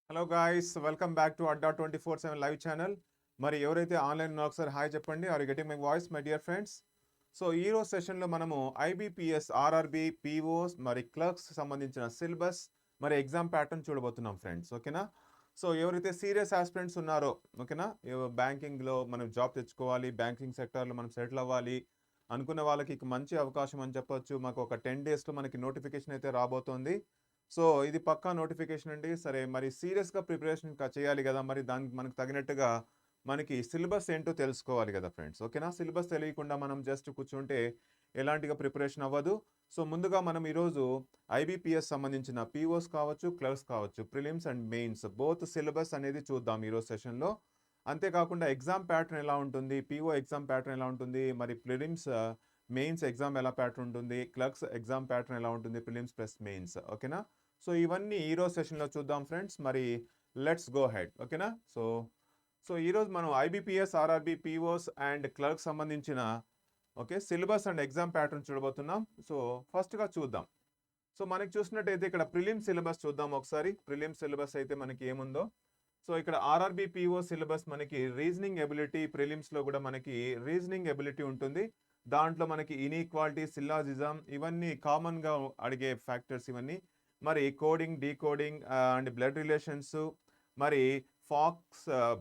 Hello guys, welcome back to Adda 24/7 live channel. మరి ఎవరైతే online ఉన్నారో ఒకసారి హాయ్ చెప్పండి. Are getting my voice my dear friends? So ఈ రోజు సెషన్లో మనము ఐబీపీఎస్, ఆర్ఆర్బీ, పీఓస్ మరి క్లర్క్స్ సంబంధించిన సిలబస్ మరి ఎగ్జామ్ ప్యాటర్న్ చూడబోతున్నాం ఫ్రెండ్స్. ఓకేనా? సో ఎవరైతే సీరియస్ ఆస్పిరెంట్స్ ఉన్నారో, ఓకేనా, బ్యాంకింగ్లో మనం జాబ్ తెచ్చుకోవాలి, బ్యాంకింగ్ సెక్టార్లో మనం సెటిల్ అవ్వాలి అనుకున్న వాళ్ళకి ఇక మంచి అవకాశం అని చెప్పొచ్చు. మాకు ఒక 10 డేస్లో మనకి నోటిఫికేషన్ అయితే రాబోతోంది. సో ఇది పక్కా నోటిఫికేషన్ అండి. సరే, మరి సీరియస్‌గా ప్రిపరేషన్ చేయాలి గదా! మరి దానికి మనకు తగినట్టుగా మనకి సిలబస్ ఏంటో తెలుసుకోవాలి గదా ఫ్రెండ్స్. ఓకేనా? సిలబస్ తెలియకుండా మనం జస్ట్ కూర్చుంటే ఎలాంటిగా ప్రిపరేషన్ అవ్వదు. సో ముందుగా మనం ఈరోజు ఐబీపీఎస్ సంబంధించిన పీఓస్ కావచ్చు, క్లర్క్స్ కావచ్చు, prelims and mains both syllabus అనేది చూద్దాం ఈరోజు సెషన్‌లో. అంతేకాకుండా ఎగ్జామ్ ప్యాటర్న్ ఎలా ఉంటుంది, పీఓ ఎగ్జామ్ ప్యాటర్న్ ఎలా ఉంటుంది, మరి ప్రిలిమ్స్, మెయిన్స్ ఎగ్జామ్ ఎలా ప్యాటర్న్ ఉంటుంది, క్లర్క్స్ ఎగ్జామ్ ప్యాటర్న్ ఎలా ఉంటుంది, ప్రిలిమ్స్ ప్లస్ మెయిన్స్. ఓకేనా? సో ఇవన్నీ ఈరోజు సెషన్లో చూద్దాం ఫ్రెండ్స్. మరి లెట్స్ గో హెడ్. ఓకేనా? సో ఈరోజు మనం IBPS, RRB, POs and clerk సంబంధించిన సిలబస్ అండ్ ఎగ్జామ్ ప్యాటర్న్ చూడబోతున్నాం. సో ఫస్ట్గా చూద్దాం. సో మనకి చూసినట్టయితే ఇక్కడ ప్రిలిమ్ సిలబస్ చూద్దాం ఒకసారి. ప్రిలిమ్ సిలబస్ అయితే మనకి ఏముందో. సో ఇక్కడ ఆర్ఆర్బీ, పీఓ సిలబస్ మనకి రీజనింగ్ ఎబిలిటీ, ప్రిలిమ్స్లో కూడా మనకి రీజనింగ్ ఎబిలిటీ ఉంటుంది. దాంట్లో మనకి ఇన్ఈక్వాలిటీ, సిల్లాజిజం ఇవన్నీ కామన్గా అడిగే ఫ్యాక్టర్స్ ఇవన్నీ. మరి coding, decoding and blood relations, మరి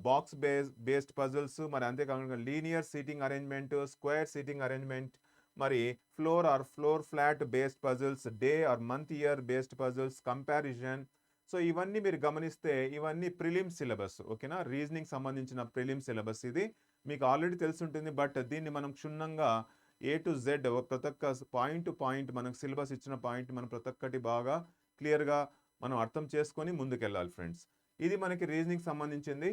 బాక్స్ బేస్డ్ పజిల్స్, మరి అంతేకాకుండా linear seating arrangement, square seating arrangement, మరి floor flat based puzzles, day or month year based puzzles, comparison. So ఇవన్నీ మీరు గమనిస్తే ఇవన్నీ ప్రిలిమ్ సిలబస్. ఓకేనా? రీజనింగ్ సంబంధించిన ప్రిలిమ్ సిలబస్ ఇది. మీకు ఆల్రెడీ తెలిసి ఉంటుంది, బట్ దీన్ని మనం క్షుణ్ణంగా ఏ టు జెడ్ ప్రతి ఒక్క పాయింట్ టు పాయింట్ మనకు సిలబస్ ఇచ్చిన పాయింట్ మనం ప్రతి ఒక్కటి బాగా క్లియర్గా మనం అర్థం చేసుకొని ముందుకెళ్ళాలి ఫ్రెండ్స్. ఇది మనకి రీజనింగ్ సంబంధించింది.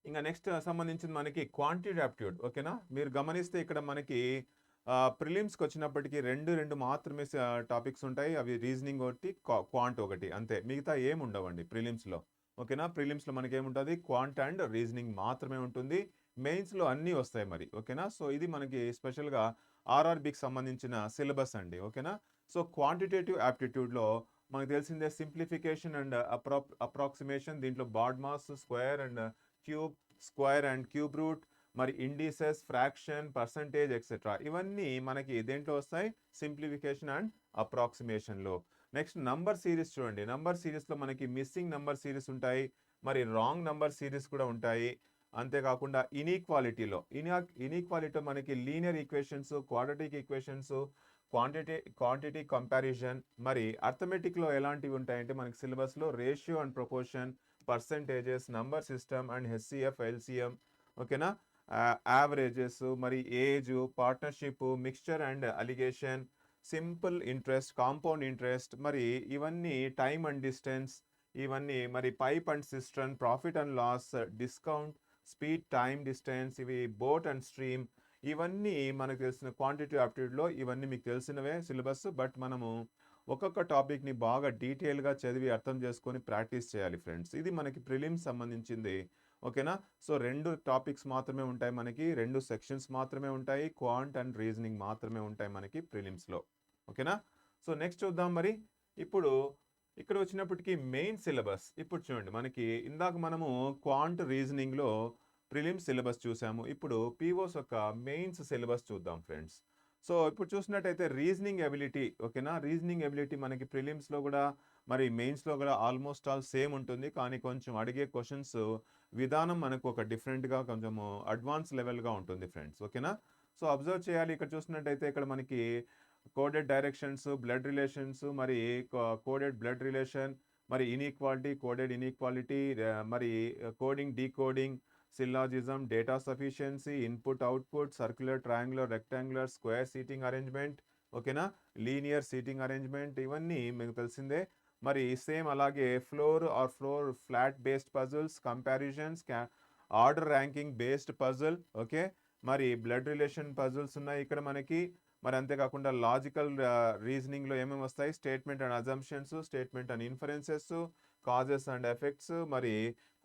ఇంకా నెక్స్ట్ సంబంధించింది మనకి క్వాంటిటీ యాప్ట్యూడ్. ఓకేనా? మీరు గమనిస్తే ఇక్కడ మనకి ప్రిలిమ్స్కి వచ్చినప్పటికీ రెండు మాత్రమే టాపిక్స్ ఉంటాయి. అవి రీజనింగ్ ఒకటి, క్వాంట్ ఒకటి, అంతే. మిగతా ఏమి ఉండవండి ప్రిలిమ్స్లో. ఓకేనా? ప్రిలిమ్స్లో మనకి ఏముంటుంది, క్వాంట్ అండ్ రీజనింగ్ మాత్రమే ఉంటుంది. మెయిన్స్లో అన్నీ వస్తాయి మరి. ఓకేనా? సో ఇది మనకి స్పెషల్గా ఆర్ఆర్బీకి సంబంధించిన సిలబస్ అండి. ఓకేనా? సో క్వాంటిటేటివ్ యాప్టిట్యూడ్లో మనకు తెలిసిందే సింప్లిఫికేషన్ అండ్ అప్రాక్సిమేషన్. దీంట్లో BODMAS, square and cube, square and cube root, మరి ఇండిసెస్, ఫ్రాక్షన్, పర్సంటేజ్ ఎక్సెట్రా ఇవన్నీ మనకి దేంట్లో వస్తాయి, సింప్లిఫికేషన్ అండ్ అప్రాక్సిమేషన్లో. నెక్స్ట్ నంబర్ సిరీస్ చూడండి. నంబర్ సిరీస్లో మనకి మిస్సింగ్ నంబర్ సిరీస్ ఉంటాయి, మరి రాంగ్ నంబర్ సిరీస్ కూడా ఉంటాయి. అంతేకాకుండా ఇనీక్వాలిటీలో మనకి linear equations, quadratic equations, quantity comparison, మరి అర్థమెటిక్లో ఎలాంటివి ఉంటాయంటే మనకి సిలబస్లో ratio and proportion, percentages, number system and HCF, LCM. ఓకేనా? యావరేజెస్, మరి age, partnership, mixture and alligation, simple interest, compound interest, మరి ఇవన్నీ టైమ్ అండ్ డిస్టెన్స్, ఇవన్నీ మరి pipe and system, profit and loss, discount, speed, time, distance, ఇవి boat and stream. ఇవన్నీ మనకు తెలిసిన క్వాంటిటీ ఆప్టిట్యూడ్లో ఇవన్నీ మీకు తెలిసినవే సిలబస్. బట్ మనము ఒక్కొక్క టాపిక్ని బాగా డీటెయిల్గా చదివి అర్థం చేసుకొని ప్రాక్టీస్ చేయాలి ఫ్రెండ్స్. ఇది మనకి ప్రిలిమ్స్ సంబంధించింది. ఓకేనా? సో 2 టాపిక్స్ మాత్రమే ఉంటాయి మనకి, 2 సెక్షన్స్ మాత్రమే ఉంటాయి. క్వాంట్ అండ్ రీజనింగ్ మాత్రమే ఉంటాయి మనకి ప్రిలిమ్స్లో. ఓకేనా? సో నెక్స్ట్ చూద్దాం. మరి ఇప్పుడు ఇక్కడ వచ్చినప్పటికీ మెయిన్ సిలబస్. ఇప్పుడు చూడండి, మనకి ఇందాక మనము క్వాంట్, రీజనింగ్లో ప్రిలిమ్స్ సిలబస్ చూసాము. ఇప్పుడు పీఓస్ యొక్క మెయిన్స్ సిలబస్ చూద్దాం ఫ్రెండ్స్. సో ఇప్పుడు చూసినట్టయితే రీజనింగ్ ఎబిలిటీ. ఓకేనా? రీజనింగ్ ఎబిలిటీ మనకి ప్రిలిమ్స్లో కూడా మరి మెయిన్స్లో కూడా ఆల్మోస్ట్ ఆల్ సేమ్ ఉంటుంది. కానీ కొంచెం అడిగే క్వశ్చన్స్ విధానం మనకు ఒక డిఫరెంట్గా కొంచెము అడ్వాన్స్ లెవెల్గా ఉంటుంది ఫ్రెండ్స్. ఓకేనా? సో అబ్జర్వ్ చేయాలి. ఇక్కడ చూసినట్టయితే ఇక్కడ మనకి కోడెడ్ డైరెక్షన్స్, బ్లడ్ రిలేషన్స్, మరి కోడెడ్ బ్లడ్ రిలేషన్, మరి ఇన్ఈక్వాలిటీ, కోడెడ్ ఇన్ఈక్వాలిటీ, మరి coding, decoding, syllogism, data sufficiency, input output, circular, triangular, rectangular, square seating arrangement. ఓకేనా? లీనియర్ సీటింగ్ అరేంజ్మెంట్ ఇవన్నీ మీకు తెలిసిందే. మరి సేమ్ అలాగే floor flat based puzzles, comparisons, order ranking based puzzle. Okay? మరి blood relation puzzles ఉన్నాయి ఇక్కడ మనకి. మరి అంతేకాకుండా లాజికల్ రీజనింగ్లో ఏమేమి వస్తాయి, statement and assumptions, statement and inferences, causes and effects, మరి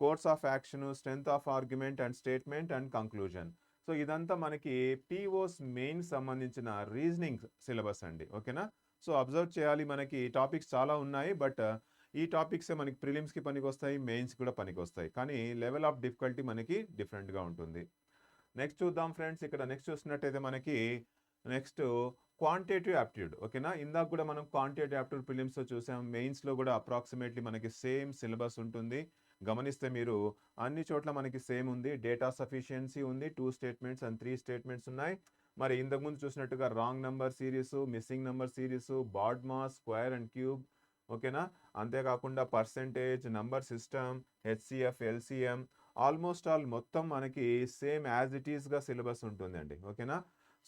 course of action, strength of argument and statement and conclusion. So ఇదంతా మనకి పీఓస్ మెయిన్ సంబంధించిన రీజనింగ్ సిలబస్ అండి. ఓకేనా? సో అబ్జర్వ్ చేయాలి, మనకి టాపిక్స్ చాలా ఉన్నాయి. బట్ ఈ టాపిక్సే మనకి ప్రిలిమ్స్‌కి పనికొస్తాయి, మెయిన్స్‌కి కూడా పనికొస్తాయి. కానీ లెవెల్ ఆఫ్ డిఫికల్టీ మనకి డిఫరెంట్‌గా ఉంటుంది. నెక్స్ట్ చూద్దాం ఫ్రెండ్స్. ఇక్కడ నెక్స్ట్ చూసినట్టయితే మనకి నెక్స్ట్ క్వాంటిటేటివ్ యాప్టిట్యూడ్. ఓకేనా? ఇందాక కూడా మనం క్వాంటిటేటివ్ యాప్టిట్యూడ్ ప్రిలిమ్స్‌లో చూసాం. మెయిన్స్‌లో కూడా అప్రాక్సిమేట్‌లీ మనకి సేమ్ సిలబస్ ఉంటుంది. గమనిస్తే మీరు అన్ని చోట్ల మనకి సేమ్ ఉంది. డేటా సఫిషియన్సీ ఉంది. 2 స్టేట్మెంట్స్ అండ్ 3 స్టేట్మెంట్స్ ఉన్నాయి. మరి ఇంతకుముందు చూసినట్టుగా wrong number series, missing number series, BODMAS, square and cube. ఓకేనా? అంతేకాకుండా percentage, number system, HCF, LCM almost all మొత్తం మనకి సేమ్ యాజ్ ఇట్ ఈస్‌గా సిలబస్ ఉంటుందండి. ఓకేనా?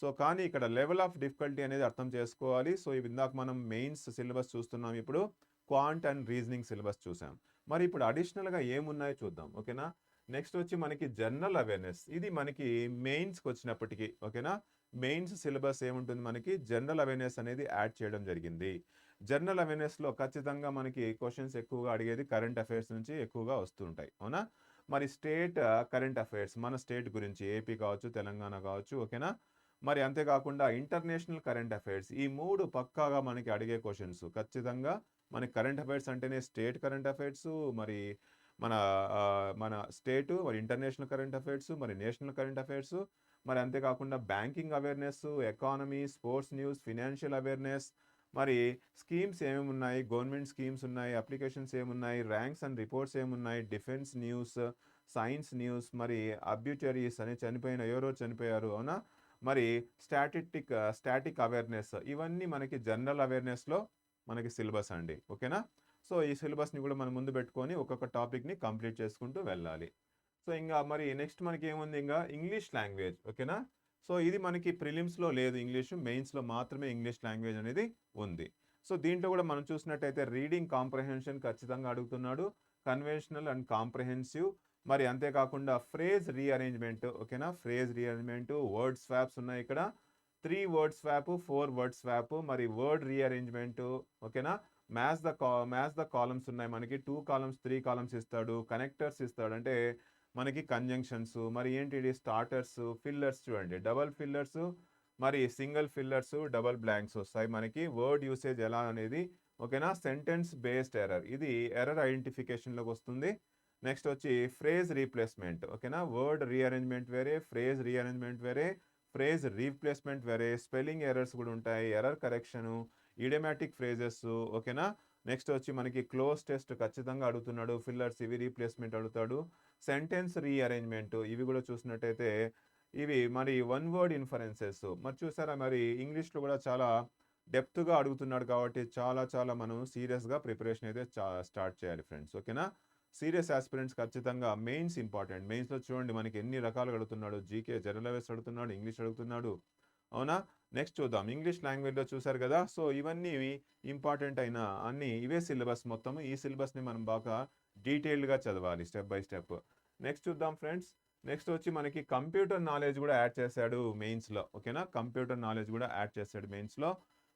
సో, కానీ ఇక్కడ లెవెల్ ఆఫ్ డిఫికల్టీ అనేది అర్థం చేసుకోవాలి. సో, ఇవి ఇందాక మనం మెయిన్స్ సిలబస్ చూస్తున్నాం. ఇప్పుడు క్వాంట్ అండ్ రీజనింగ్ సిలబస్ చూసాం. మరి ఇప్పుడు అడిషనల్‌గా ఏమున్నాయో చూద్దాం. ఓకేనా? నెక్స్ట్ వచ్చి మనకి జనరల్ అవేర్‌నెస్. ఇది మనకి మెయిన్స్‌కి వచ్చినప్పటికి ఓకేనా? మెయిన్స్ సిలబస్ ఏముంటుంది మనకి జనరల్ అవేర్‌నెస్ అనేది యాడ్ చేయడం జరిగింది. జనరల్ అవేర్‌నెస్‌లో ఖచ్చితంగా మనకి క్వెషన్స్ ఎక్కువగా అడిగేది కరెంట్ అఫైర్స్ నుంచి ఎక్కువగా వస్తూ ఉంటాయి. అవునా? మరి స్టేట్ కరెంట్ అఫైర్స్ మన స్టేట్ గురించి ఏపీ కావచ్చు, తెలంగాణ కావచ్చు. ఓకేనా? మరి అంతేకాకుండా ఇంటర్నేషనల్ కరెంట్ అఫైర్స్ ఈ 3 పక్కాగా మనకి అడిగే క్వెషన్స్. ఖచ్చితంగా మనకి కరెంట్ అఫైర్స్ అంటేనే స్టేట్ కరెంట్ అఫైర్స్, మరి మన మన స్టేటు, మరి ఇంటర్నేషనల్ కరెంట్ అఫైర్స్, మరి నేషనల్ కరెంట్ అఫైర్స్, మరి అంతేకాకుండా banking awareness, economy, sports news, financial awareness, మరి స్కీమ్స్ ఏమేమి ఉన్నాయి, గవర్నమెంట్ స్కీమ్స్ ఉన్నాయి, అప్లికేషన్స్ ఏమున్నాయి, ర్యాంక్స్ అండ్ రిపోర్ట్స్ ఏమున్నాయి, డిఫెన్స్ న్యూస్, సైన్స్ న్యూస్, మరి అబ్యూటరీస్ అని చనిపోయిన ఎవరో చనిపోయారు. అవునా? మరి స్టాటిక్ అవేర్‌నెస్ ఇవన్నీ మనకి జనరల్ అవేర్‌నెస్‌లో మనకి సిలబస్ అండి. ఓకేనా? సో, ఈ సిలబస్‌ని కూడా మనం ముందు పెట్టుకొని ఒక్కొక్క టాపిక్‌ని కంప్లీట్ చేసుకుంటూ వెళ్ళాలి. సో, ఇంగా మరి నెక్స్ట్ మనకేముంది ఇంగా ఇంగ్లీష్ లాంగ్వేజ్. ఓకేనా? సో, ఇది మనకి ప్రిలిమ్స్‌లో లేదు ఇంగ్లీషు. మెయిన్స్‌లో మాత్రమే ఇంగ్లీష్ లాంగ్వేజ్ అనేది ఉంది. సో, దీంట్లో కూడా మనం చూసినట్టయితే రీడింగ్ కాంప్రహెన్షన్ ఖచ్చితంగా అడుగుతున్నాడు. కన్వెన్షనల్ అండ్ కాంప్రహెన్సివ్, మరి అంతేకాకుండా ఫ్రేజ్ రీఅరేంజ్‌మెంట్. ఓకేనా? ఫ్రేజ్ రీఅరేంజ్‌మెంట్, వర్డ్ స్వాప్స్ ఉన్నాయి ఇక్కడ. 3 వర్డ్ స్వాప్, 4 వర్డ్ స్వాప్, మరి వర్డ్ రీఅరేంజ్‌మెంట్. ఓకేనా? మ్యాచ్ ద కాలమ్స్ ఉన్నాయి మనకి. 2 కాలమ్స్, 3 కాలమ్స్ ఇస్తాడు. కనెక్టర్స్ ఇస్తాడు. అంటే మనకి కంజంక్షన్స్, మరి ఏంటిది స్టార్టర్స్, ఫిల్లర్స్ చూడండి. డబుల్ ఫిల్లర్స్, మరి సింగిల్ ఫిల్లర్స్, డబుల్ బ్లాంక్స్ వస్తాయి మనకి. వర్డ్ యూసేజ్ ఎలా అనేది. ఓకేనా? Sentence based error. ఇది ఎర్రర్ ఐడెంటిఫికేషన్‌లోకి వస్తుంది. నెక్స్ట్ వచ్చి ఫ్రేజ్ రీప్లేస్మెంట్. ఓకేనా? వర్డ్ రీఅరేంజ్‌మెంట్ వేరే, ఫ్రేజ్ రీఅరేంజ్‌మెంట్ వేరే, ఫ్రేజ్ రీప్లేస్మెంట్ వేరే, స్పెల్లింగ్ ఎర్రర్స్ కూడా ఉంటాయి, ఎర్రర్ కరెక్షను, ఇడియోమాటిక్ ఫ్రేజెస్. ఓకేనా? నెక్స్ట్ వచ్చి మనకి క్లోజ్ టెస్ట్ ఖచ్చితంగా అడుగుతున్నాడు. ఫిల్లర్స్ ఇవి రీప్లేస్మెంట్ అడుగుతాడు. సెంటెన్స్ రీఅరేంజ్‌మెంట్ ఇవి కూడా చూసినట్టయితే ఇవి మరి వన్ వర్డ్ ఇన్ఫరెన్సెస్. మరి చూసారా మరి ఇంగ్లీష్‌లో కూడా చాలా డెప్త్‌గా అడుగుతున్నాడు కాబట్టి చాలా చాలా మనం సీరియస్‌గా ప్రిపరేషన్ అయితే స్టార్ట్ చేయాలి ఫ్రెండ్స్. ఓకేనా? సీరియస్ ఆస్పిరెంట్స్ ఖచ్చితంగా మెయిన్స్ ఇంపార్టెంట్. మెయిన్స్‌లో చూడండి మనకి ఎన్ని రకాలుగా అడుగుతున్నాడు. జీకే, జనరల్ అవేర్స్ అడుగుతున్నాడు, ఇంగ్లీష్ అడుగుతున్నాడు. అవునా? నెక్స్ట్ చూద్దాం. ఇంగ్లీష్ లాంగ్వేజ్‌లో చూసారు కదా! సో, ఇవన్నీ ఇంపార్టెంట్ అయిన అన్నీ ఇవే సిలబస్ మొత్తం. ఈ సిలబస్‌ని మనం బాగా డీటెయిల్డ్‌గా చదవాలి స్టెప్ బై స్టెప్. నెక్స్ట్ చూద్దాం ఫ్రెండ్స్. నెక్స్ట్ వచ్చి మనకి కంప్యూటర్ నాలెడ్జ్ కూడా యాడ్ చేశాడు మెయిన్స్‌లో. ఓకేనా? కంప్యూటర్ నాలెడ్జ్ కూడా యాడ్ చేశాడు మెయిన్స్‌లో.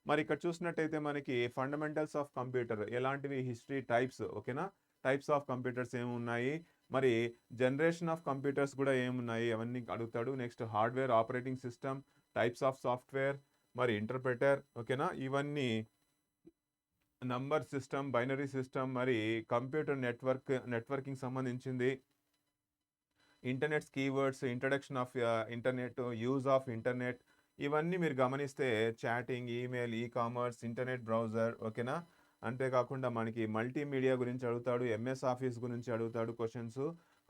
మరి ఇక్కడ చూసినట్టయితే మనకి ఫండమెంటల్స్ ఆఫ్ కంప్యూటర్ ఎలాంటివి హిస్టరీ టైప్స్. ఓకేనా? టైప్స్ ఆఫ్ కంప్యూటర్స్ ఏమున్నాయి, మరి జనరేషన్ ఆఫ్ కంప్యూటర్స్ కూడా ఏమున్నాయి అవన్నీ అడుగుతాడు. Next hardware, operating system, types of software, మరి ఇంటర్ప్రెటర్. ఓకేనా? ఇవన్నీ నంబర్ సిస్టమ్, బైనరీ సిస్టమ్, మరి కంప్యూటర్ నెట్వర్కింగ్ సంబంధించింది, internets keywords, introduction of internet, use of internet. ఇవన్నీ మీరు గమనిస్తే chatting, email, commerce, internet browser. ఓకేనా? అంతేకాకుండా మనకి మల్టీమీడియా గురించి అడుగుతాడు, ఎంఎస్ ఆఫీస్ గురించి అడుగుతాడు క్వశ్చన్స్,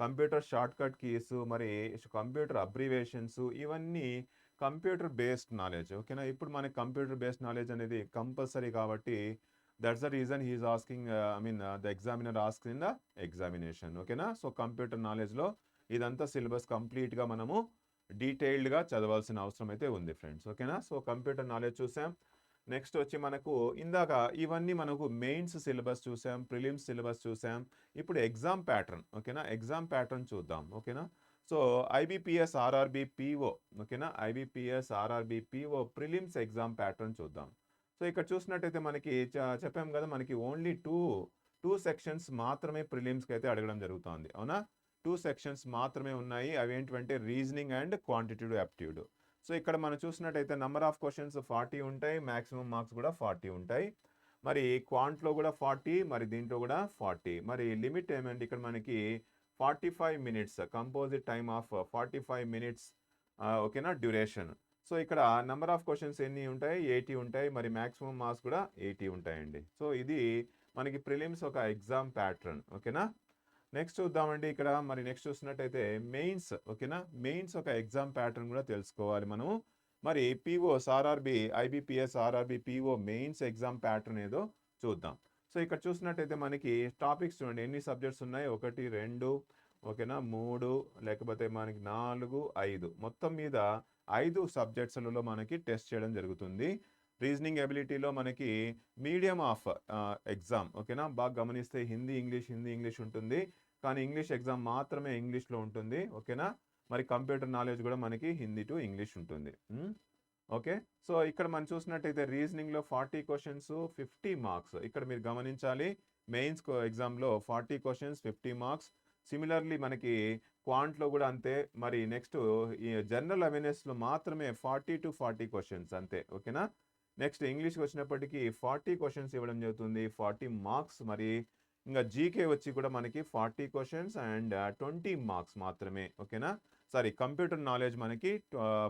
కంప్యూటర్ షార్ట్కట్ కీస్, మరి కంప్యూటర్ అబ్రివేషన్స్. ఇవన్నీ కంప్యూటర్ బేస్డ్ నాలెడ్జ్. ఓకేనా? ఇప్పుడు మనకి కంప్యూటర్ బేస్డ్ నాలెడ్జ్ అనేది కంపల్సరీ కాబట్టి that's the reason he is asking, the examiner asks in the examination. ఓకేనా? సో, కంప్యూటర్ నాలెడ్జ్‌లో ఇదంతా సిలబస్ కంప్లీట్‌గా మనము డీటెయిల్డ్‌గా చదవాల్సిన అవసరం అయితే ఉంది ఫ్రెండ్స్. ఓకేనా? సో, కంప్యూటర్ నాలెడ్జ్ చూసాం. నెక్స్ట్ వచ్చి మనకు ఇందాక ఇవన్నీ మనకు మెయిన్స్ సిలబస్ చూసాం, ప్రిలిమ్స్ సిలబస్ చూసాం. ఇప్పుడు ఎగ్జామ్ ప్యాటర్న్. ఓకేనా? ఎగ్జామ్ ప్యాటర్న్ చూద్దాం. ఓకేనా? So, IBPS, RRB, PO. ఓకేనా? IBPS, RRB, PO prelims exam pattern చూద్దాం. సో, ఇక్కడ చూసినట్టయితే మనకి చెప్పాం కదా! మనకి ఓన్లీ 2 సెక్షన్స్ మాత్రమే ప్రిలిమ్స్‌కి అయితే అడగడం జరుగుతోంది. అవునా? 2 సెక్షన్స్ మాత్రమే ఉన్నాయి. అవేంటివంటే reasoning and quantitative aptitude. So, ఇక్కడ మనం చూసినట్టయితే నంబర్ ఆఫ్ క్వెషన్స్ 40 ఉంటాయి. మాక్సిమం మార్క్స్ కూడా 40 ఉంటాయి. మరి క్వాంట్లో కూడా 40, మరి దీంట్లో కూడా 40. మరి లిమిట్ ఏమంటే ఇక్కడ మనకి 45 minutes, composite time of 45 minutes, ఓకేనా, డ్యూరేషన్. సో ఇక్కడ నెంబర్ ఆఫ్ క్వశ్చన్స్ ఎన్ని ఉంటాయి? 80 ఉంటాయి. మరి మ్యాక్సిమం మార్క్స్ కూడా 80 ఉంటాయండి. సో ఇది మనకి ప్రిలిమ్స్ ఒక ఎగ్జామ్ ప్యాటర్న్, ఓకేనా. నెక్స్ట్ చూద్దామండి. ఇక్కడ మరి నెక్స్ట్ చూసినట్టయితే మెయిన్స్, ఓకేనా. మెయిన్స్ ఒక ఎగ్జామ్ ప్యాటర్న్ కూడా తెలుసుకోవాలి మనము. మరి POs RRB, IBPS RRB PO mains exam pattern ఏదో చూద్దాం. సో ఇక్కడ చూసినట్టయితే మనకి టాపిక్స్ చూడండి, ఎన్ని సబ్జెక్ట్స్ ఉన్నాయి? 1, 2, ఓకేనా, 3, లేకపోతే మనకి 4, 5, మొత్తం మీద 5 సబ్జెక్ట్స్లలో మనకి టెస్ట్ చేయడం జరుగుతుంది. రీజనింగ్ ఎబిలిటీలో మనకి మీడియం ఆఫ్ ఎగ్జామ్, ఓకేనా. బాగా గమనిస్తే హిందీ ఇంగ్లీష్ ఉంటుంది, కానీ ఇంగ్లీష్ ఎగ్జామ్ మాత్రమే ఇంగ్లీష్లో ఉంటుంది, ఓకేనా. మరి కంప్యూటర్ నాలెడ్జ్ కూడా మనకి హిందీ టు ఇంగ్లీష్ ఉంటుంది. ఓకే. సో ఇక్కడ మనం చూసినట్టయితే రీజనింగ్లో 40 క్వశ్చన్స్ 50 మార్క్స్. ఇక్కడ మీరు గమనించాలి, మెయిన్స్ ఎగ్జామ్లో 40 క్వశ్చన్స్ 50 మార్క్స్. సిమిలర్లీ మనకి క్వాంట్లో కూడా అంతే. మరి నెక్స్ట్ ఈ జనరల్ అవేర్నెస్లో మాత్రమే 40 to 40 క్వశ్చన్స్ అంతే, ఓకేనా. నెక్స్ట్ ఇంగ్లీష్కి వచ్చినప్పటికీ 40 క్వశ్చన్స్ ఇవ్వడం జరుగుతుంది, 40 మార్క్స్. మరి ఇంకా జీకే వచ్చి కూడా మనకి 40 క్వశ్చన్స్ అండ్ 20 మార్క్స్ మాత్రమే, ఓకేనా. సారీ, కంప్యూటర్ నాలెడ్జ్ మనకి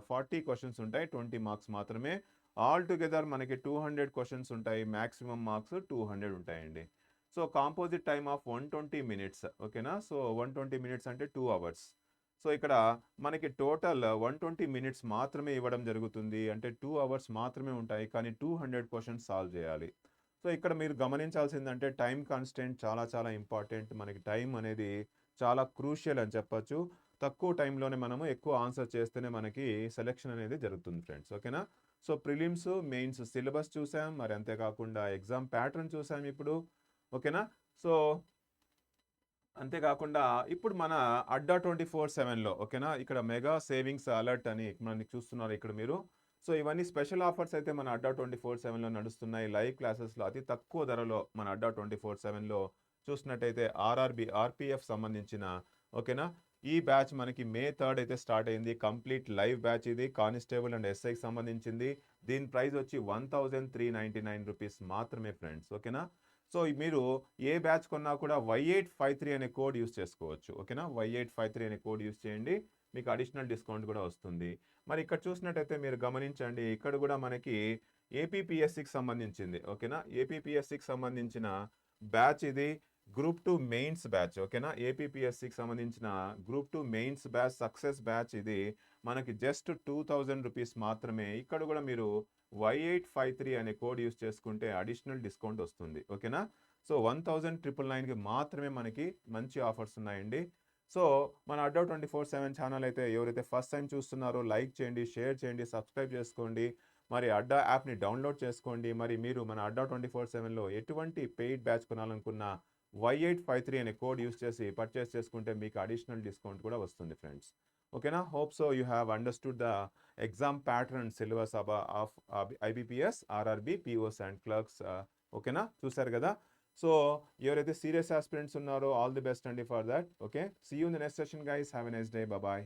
40 క్వశ్చన్స్ ఉంటాయి, 20 మార్క్స్ మాత్రమే. ఆల్ టుగెదర్ మనకి 200 క్వశ్చన్స్ ఉంటాయి, మ్యాక్సిమం మార్క్స్ 200 ఉంటాయండి. So composite time of 120 minutes, ఓకేనా. సో 120 మినిట్స్ అంటే 2 అవర్స్. సో ఇక్కడ మనకి టోటల్ 120 మినిట్స్ మాత్రమే ఇవ్వడం జరుగుతుంది, అంటే 2 అవర్స్ మాత్రమే ఉంటాయి, కానీ 200 క్వశ్చన్స్ సాల్వ్ చేయాలి. సో ఇక్కడ మీరు గమనించాల్సిందంటే టైం కాన్స్టెంట్ చాలా చాలా ఇంపార్టెంట్. మనకి టైం అనేది చాలా క్రూషియల్ అని చెప్పొచ్చు. తక్కువ టైంలోనే మనము ఎక్కువ ఆన్సర్ చేస్తేనే మనకి సెలెక్షన్ అనేది జరుగుతుంది ఫ్రెండ్స్, ఓకేనా. సో ప్రిలిమ్స్, మెయిన్స్ సిలబస్ చూసాం, మరి అంతేకాకుండా ఎగ్జామ్ ప్యాటర్న్ చూసాం ఇప్పుడు, ఓకేనా. సో అంతేకాకుండా ఇప్పుడు మన అడ్డా 24/7లో, ఓకేనా, ఇక్కడ మెగా సేవింగ్స్ అలర్ట్ అని మనకి చూస్తున్నారు ఇక్కడ మీరు. సో ఇవన్నీ స్పెషల్ ఆఫర్స్ అయితే మన అడ్డా 24/7లో నడుస్తున్నాయి. లైవ్ క్లాసెస్లో అతి తక్కువ ధరలో మన అడ్డా 24/7లో చూసినట్టయితే ఆర్పిఎఫ్ సంబంధించిన, ఓకేనా, ఈ బ్యాచ్ మనకి May 3 అయితే స్టార్ట్ అయింది. కంప్లీట్ లైవ్ బ్యాచ్ ఇది, కానిస్టేబుల్ అండ్ ఎస్ఐకి సంబంధించింది. దీని ప్రైస్ వచ్చి 1399 రూపీస్ మాత్రమే ఫ్రెండ్స్, ఓకేనా. సో మీరు ఏ బ్యాచ్ కొన్నా కూడా Y853 అనే కోడ్ యూస్ చేసుకోవచ్చు, ఓకేనా. Y853 అనే కోడ్ యూస్ చేయండి, మీకు అడిషనల్ డిస్కౌంట్ కూడా వస్తుంది. మరి ఇక్కడ చూసినట్టయితే మీరు గమనించండి, ఇక్కడ కూడా మనకి ఏపీపీఎస్సికి సంబంధించింది, ఓకేనా. ఏపీపీఎస్సికి సంబంధించిన బ్యాచ్ ఇది, గ్రూప్ 2 మెయిన్స్ బ్యాచ్, ఓకేనా. ఏపీపీఎస్సికి సంబంధించిన group 2 mains batch, success batch ఇది మనకి జస్ట్ 2000 రూపీస్ మాత్రమే. ఇక్కడ కూడా మీరు Y853 అనే కోడ్ యూస్ చేసుకుంటే అడిషనల్ డిస్కౌంట్ వస్తుంది, ఓకేనా. సో 1999కి మాత్రమే మనకి మంచి ఆఫర్స్ ఉన్నాయండి. సో మన అడ్డా 24/7 ఛానల్ అయితే ఎవరైతే ఫస్ట్ టైం చూస్తున్నారో లైక్ చేయండి, షేర్ చేయండి, సబ్స్క్రైబ్ చేసుకోండి. మరి అడ్డా యాప్ని డౌన్లోడ్ చేసుకోండి. మరి మీరు మన అడ్డా 24/7లో ఎటువంటి పెయిడ్ బ్యాచ్ కొనాలనుకున్న Y853 అనే కోడ్ యూస్ చేసి పర్చేస్ చేసుకుంటే మీకు అడిషనల్ డిస్కౌంట్ కూడా వస్తుంది ఫ్రెండ్స్, ఓకేనా. Hope so you have understood the exam pattern syllabus of IBPS, RRB, POs and clerks, ఓకేనా. చూసారు కదా. సో ఎవరైతే సీరియస్ ఆస్పిరెంట్స్ ఉన్నారో ఆల్ ది బెస్ట్ అండి for that, okay. See you in the next session guys. Have a nice day. Bye.